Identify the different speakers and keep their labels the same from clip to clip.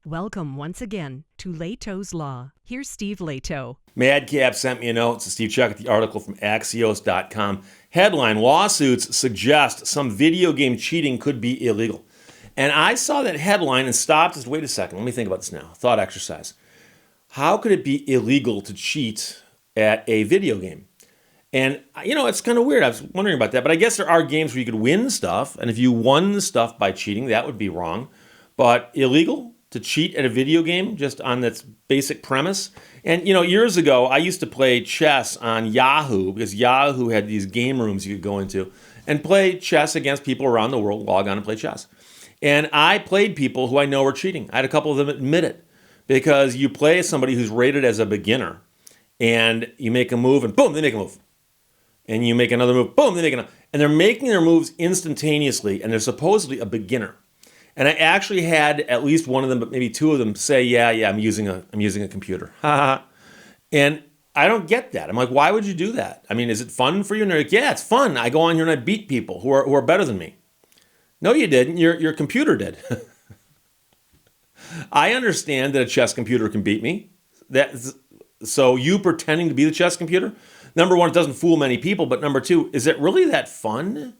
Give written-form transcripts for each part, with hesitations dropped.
Speaker 1: Welcome once again to Lehto's Law. Here's Steve Lehto.
Speaker 2: Madcap sent me a note. It's Steve, check out the article from Axios.com. Headline, lawsuits suggest some video game cheating could be illegal. And I saw that headline and stopped and said, wait a second, let me think about this now. Thought exercise. How could it be illegal to cheat at a video game? And, it's kind of weird. I was wondering about that. But I guess there are games where you could win stuff. And if you won stuff by cheating, that would be wrong. But illegal to cheat at a video game just on that basic premise? And, years ago, I used to play chess on Yahoo because Yahoo had these game rooms you could go into and play chess against people around the world, log on and play chess. And I played people who I know were cheating. I had a couple of them admit it because you play somebody who's rated as a beginner and you make a move and boom, they make a move. And you make another move, boom, they make another. And they're making their moves instantaneously and they're supposedly a beginner. And I actually had at least one of them, but maybe two of them say, yeah, I'm using a computer. And I don't get that. I'm like, why would you do that? I mean, is it fun for you? And they're like, yeah, it's fun. I go on here and I beat people who are better than me. No, you didn't. Your computer did. I understand that a chess computer can beat me. So you pretending to be the chess computer? Number one, it doesn't fool many people. But number two, is it really that fun?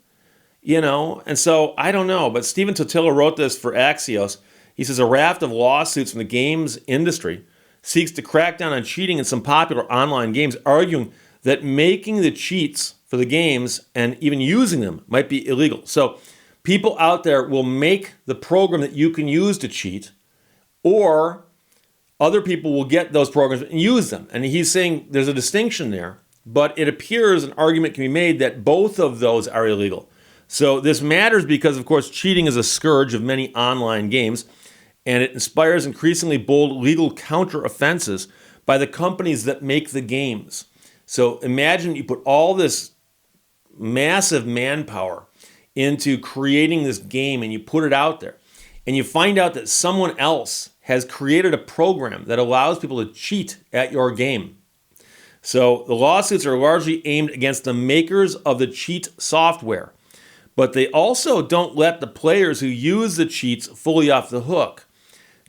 Speaker 2: And so I don't know. But Stephen Totilo wrote this for Axios. He says a raft of lawsuits from the games industry seeks to crack down on cheating in some popular online games, arguing that making the cheats for the games and even using them might be illegal. So people out there will make the program that you can use to cheat, or other people will get those programs and use them. And he's saying there's a distinction there, but it appears an argument can be made that both of those are illegal. So this matters because, of course, cheating is a scourge of many online games, and it inspires increasingly bold legal counter-offenses by the companies that make the games. So imagine you put all this massive manpower into creating this game and you put it out there, and you find out that someone else has created a program that allows people to cheat at your game. So the lawsuits are largely aimed against the makers of the cheat software. But they also don't let the players who use the cheats fully off the hook.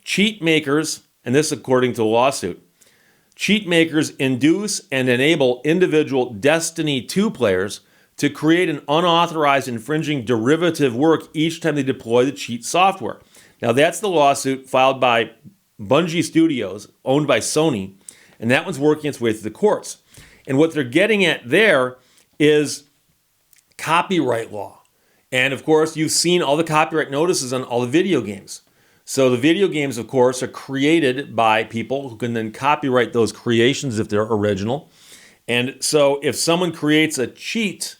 Speaker 2: Cheat makers, and this according to the lawsuit, cheat makers induce and enable individual Destiny 2 players to create an unauthorized infringing derivative work each time they deploy the cheat software. Now that's the lawsuit filed by Bungie Studios, owned by Sony, and that one's working its way through the courts. And what they're getting at there is copyright law. And of course, you've seen all the copyright notices on all the video games. So the video games, of course, are created by people who can then copyright those creations if they're original. And so if someone creates a cheat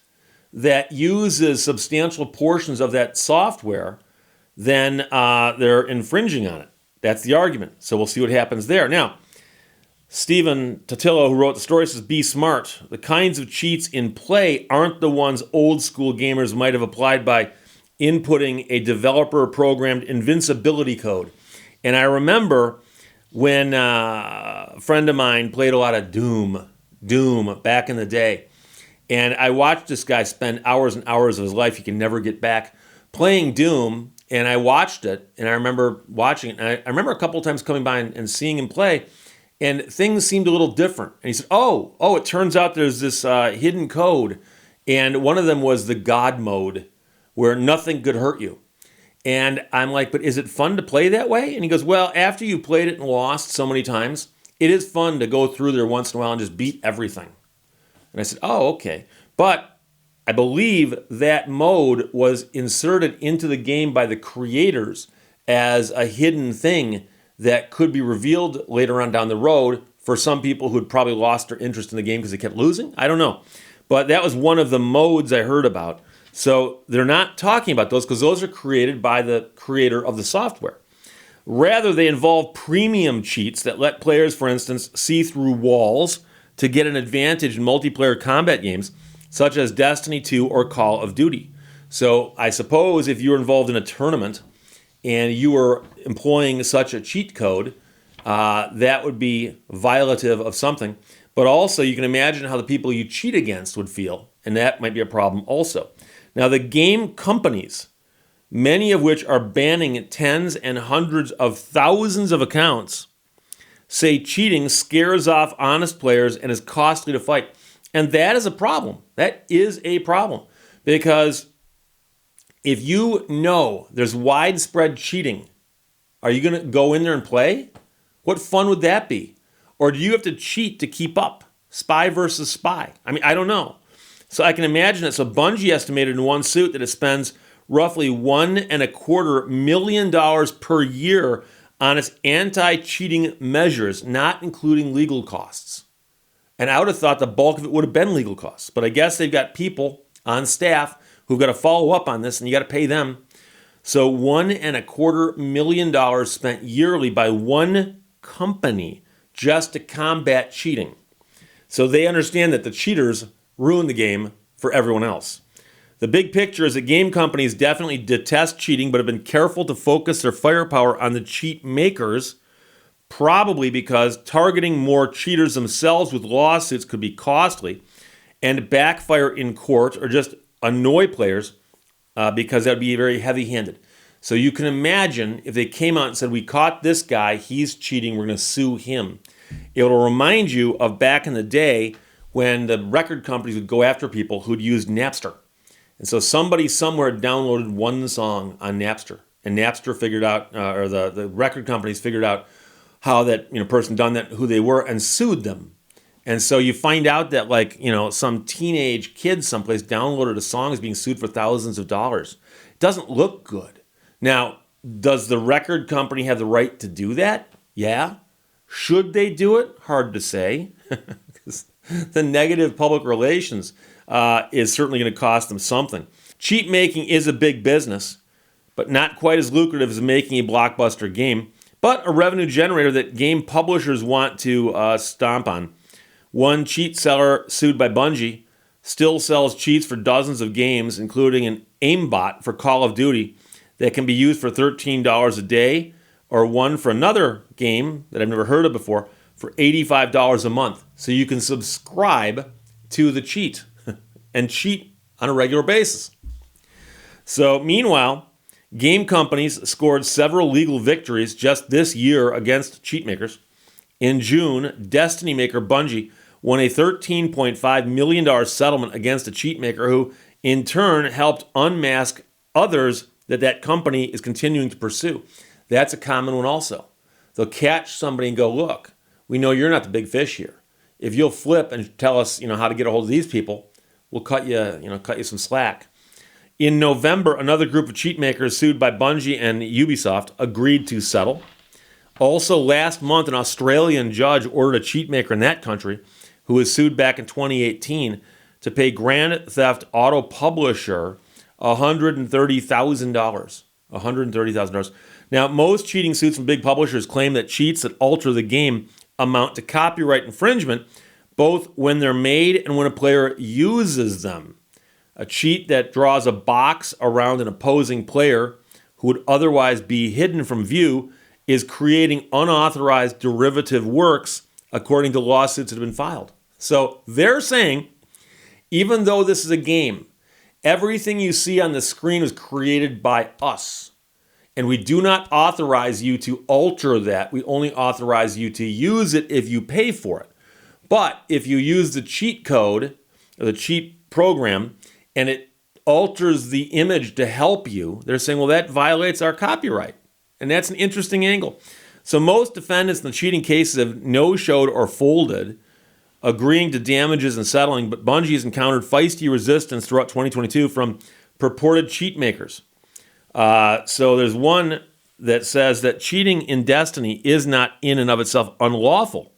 Speaker 2: that uses substantial portions of that software, then they're infringing on it. That's the argument. So we'll see what happens there. Now, Stephen Totilo, who wrote the story, says, be smart. The kinds of cheats in play aren't the ones old school gamers might have applied by inputting a developer-programmed invincibility code. And I remember when a friend of mine played a lot of Doom back in the day. And I watched this guy spend hours and hours of his life he can never get back playing Doom. And I watched it, and I remember watching it. And I remember a couple of times coming by and seeing him play. And things seemed a little different. And he said, oh, it turns out there's this hidden code. And one of them was the God mode, where nothing could hurt you. And I'm like, but is it fun to play that way? And he goes, well, after you played it and lost so many times, it is fun to go through there once in a while and just beat everything. And I said, oh, okay. But I believe that mode was inserted into the game by the creators as a hidden thing that could be revealed later on down the road for some people who had probably lost their interest in the game because they kept losing. I don't know. But that was one of the modes I heard about. So they're not talking about those because those are created by the creator of the software. Rather, they involve premium cheats that let players, for instance, see through walls to get an advantage in multiplayer combat games, such as Destiny 2 or Call of Duty. So I suppose if you were involved in a tournament and you were employing such a cheat code, that would be violative of something. But also, you can imagine how the people you cheat against would feel, and that might be a problem also. Now, the game companies many of which are banning tens and hundreds of thousands of accounts, say cheating scares off honest players and is costly to fight. And that is a problem. That is a problem. Because if you know there's widespread cheating, are you going to go in there and play? What fun would that be? Or do you have to cheat to keep up? Spy versus spy. I mean, I don't know. So I can imagine it. So Bungie estimated in one suit that it spends roughly $1.25 million per year on its anti-cheating measures, not including legal costs. And I would have thought the bulk of it would have been legal costs. But I guess they've got people on staff who've got to follow up on this, and you got to pay them. So $1.25 million spent yearly by one company just to combat cheating. So they understand that the cheaters ruin the game for everyone else. The big picture is that game companies definitely detest cheating, but have been careful to focus their firepower on the cheat makers, probably because targeting more cheaters themselves with lawsuits could be costly and backfire in court or just annoy players because that would be very heavy-handed. So you can imagine if they came out and said, we caught this guy, he's cheating, we're going to sue him. It will remind you of back in the day when the record companies would go after people who'd used Napster. And so somebody somewhere downloaded one song on Napster, and Napster figured out, or the record companies figured out how that person done that, who they were, and sued them. And so you find out that some teenage kid someplace downloaded a song is being sued for thousands of dollars. It doesn't look good. Now, does the record company have the right to do that? Yeah. Should they do it? Hard to say. Because the negative public relations is certainly going to cost them something. Cheat making is a big business, but not quite as lucrative as making a blockbuster game, but a revenue generator that game publishers want to stomp on. One cheat seller sued by Bungie still sells cheats for dozens of games, including an aimbot for Call of Duty that can be used for $13 a day, or one for another game that I've never heard of before for $85 a month. So you can subscribe to the cheat and cheat on a regular basis. So meanwhile, game companies scored several legal victories just this year against cheat makers. In June, Destiny maker Bungie won a $13.5 million settlement against a cheat maker who, in turn, helped unmask others that company is continuing to pursue. That's a common one also. They'll catch somebody and go, look, we know you're not the big fish here. If you'll flip and tell us, how to get a hold of these people, we'll cut you some slack. In November, another group of cheat makers sued by Bungie and Ubisoft agreed to settle. Also, last month, an Australian judge ordered a cheat maker in that country who was sued back in 2018 to pay Grand Theft Auto publisher $130,000. $130,000. Now, most cheating suits from big publishers claim that cheats that alter the game amount to copyright infringement, both when they're made and when a player uses them. A cheat that draws a box around an opposing player who would otherwise be hidden from view is creating unauthorized derivative works, according to lawsuits that have been filed. So they're saying, even though this is a game, everything you see on the screen was created by us. And we do not authorize you to alter that. We only authorize you to use it if you pay for it. But if you use the cheat code, or the cheat program, and it alters the image to help you, they're saying, well, that violates our copyright. And that's an interesting angle. So most defendants in the cheating cases have no-showed or folded, agreeing to damages and settling, but Bungie has encountered feisty resistance throughout 2022 from purported cheat makers. So there's one that says that cheating in Destiny is not in and of itself unlawful.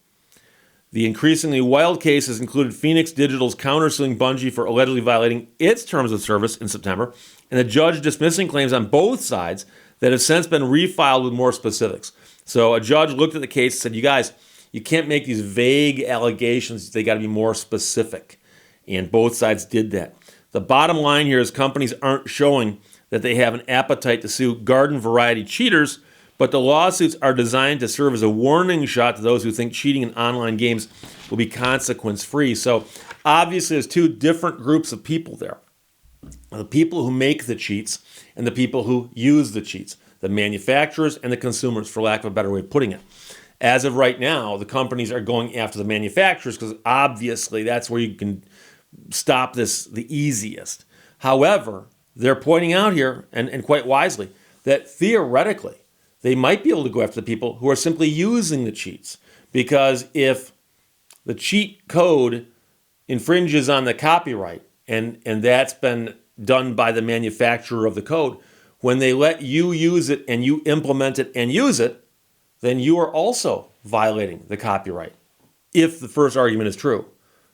Speaker 2: The increasingly wild cases included Phoenix Digital's countersuing Bungie for allegedly violating its terms of service in September, and the judge dismissing claims on both sides that have since been refiled with more specifics. So a judge looked at the case and said, you guys, you can't make these vague allegations. They got to be more specific. And both sides did that. The bottom line here is companies aren't showing that they have an appetite to sue garden variety cheaters, but the lawsuits are designed to serve as a warning shot to those who think cheating in online games will be consequence-free. So obviously there's two different groups of people there. The people who make the cheats and the people who use the cheats, the manufacturers and the consumers, for lack of a better way of putting it. As of right now, the companies are going after the manufacturers because obviously that's where you can stop this the easiest. However, they're pointing out here, and quite wisely, that theoretically they might be able to go after the people who are simply using the cheats. Because if the cheat code infringes on the copyright, and that's been done by the manufacturer of the code, when they let you use it and you implement it and use it, then you are also violating the copyright, if the first argument is true.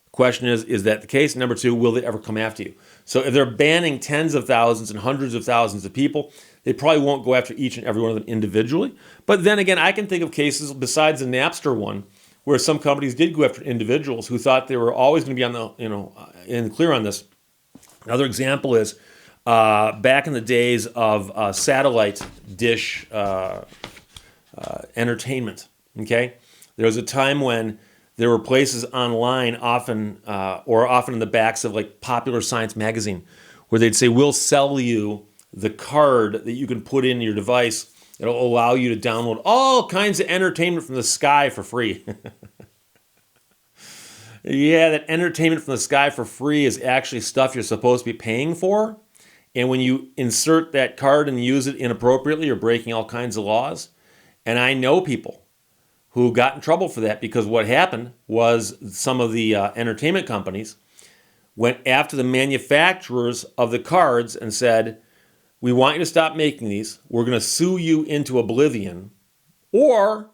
Speaker 2: The question is that the case? Number two, will they ever come after you? So if they're banning tens of thousands and hundreds of thousands of people, they probably won't go after each and every one of them individually. But then again, I can think of cases besides the Napster one where some companies did go after individuals who thought they were always going to be on the, in the clear on this. Another example is back in the days of satellite dish entertainment. Okay, there was a time when there were places online, often in the backs of like Popular Science magazine, where they'd say, "We'll sell you the card that you can put in your device. It'll allow you to download all kinds of entertainment from the sky for free." Yeah, that entertainment from the sky for free is actually stuff you're supposed to be paying for. And when you insert that card and use it inappropriately, you're breaking all kinds of laws. And I know people who got in trouble for that because what happened was some of the entertainment companies went after the manufacturers of the cards and said, "We want you to stop making these. We're going to sue you into oblivion. Or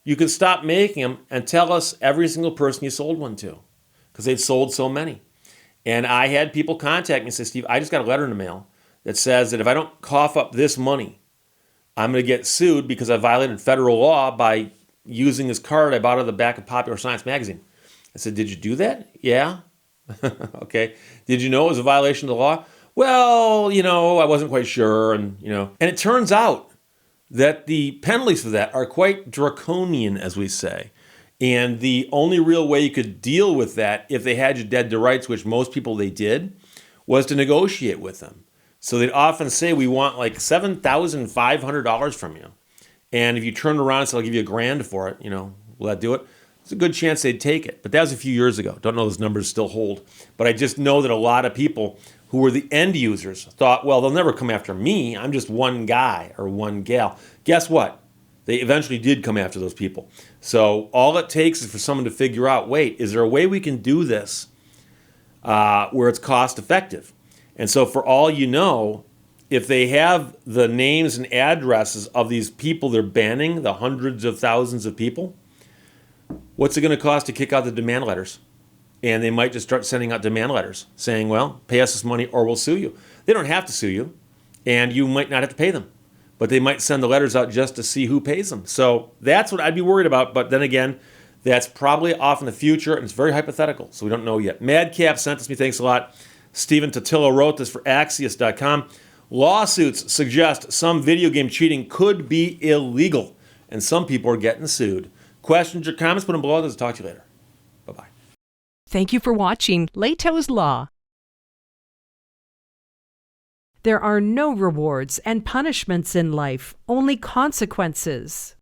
Speaker 2: you can stop making them and tell us every single person you sold one to," because they'd sold so many. And I had people contact me and say, "Steve, I just got a letter in the mail that says that if I don't cough up this money, I'm going to get sued because I violated federal law by using this card I bought out of the back of Popular Science magazine." I said, "Did you do that?" "Yeah." "Okay. Did you know it was a violation of the law?" "Well, I wasn't quite sure." And it turns out that the penalties for that are quite draconian, as we say. And the only real way you could deal with that, if they had you dead to rights, which most people they did, was to negotiate with them. So they'd often say, "We want like $7,500 from you. And if you turn around and say, I'll give you $1,000 for it, will that do it?" There's a good chance they'd take it. But that was a few years ago. Don't know if those numbers still hold. But I just know that a lot of people who were the end users thought, well, they'll never come after me. I'm just one guy or one gal. Guess what? They eventually did come after those people. So all it takes is for someone to figure out, wait, is there a way we can do this where it's cost effective? And so for all you know, if they have the names and addresses of these people they're banning, the hundreds of thousands of people, what's it going to cost to kick out the demand letters? And they might just start sending out demand letters saying, well, pay us this money or we'll sue you. They don't have to sue you, and you might not have to pay them. But they might send the letters out just to see who pays them. So that's what I'd be worried about. But then again, that's probably off in the future, and it's very hypothetical, so we don't know yet. Madcap sent this to me. Thanks a lot. Stephen Totillo wrote this for Axios.com. Lawsuits suggest some video game cheating could be illegal, and some people are getting sued. Questions or comments, put them below. I'll talk to you later. Bye-bye.
Speaker 1: Thank you for watching Lehto's Law. There are no rewards and punishments in life, only consequences.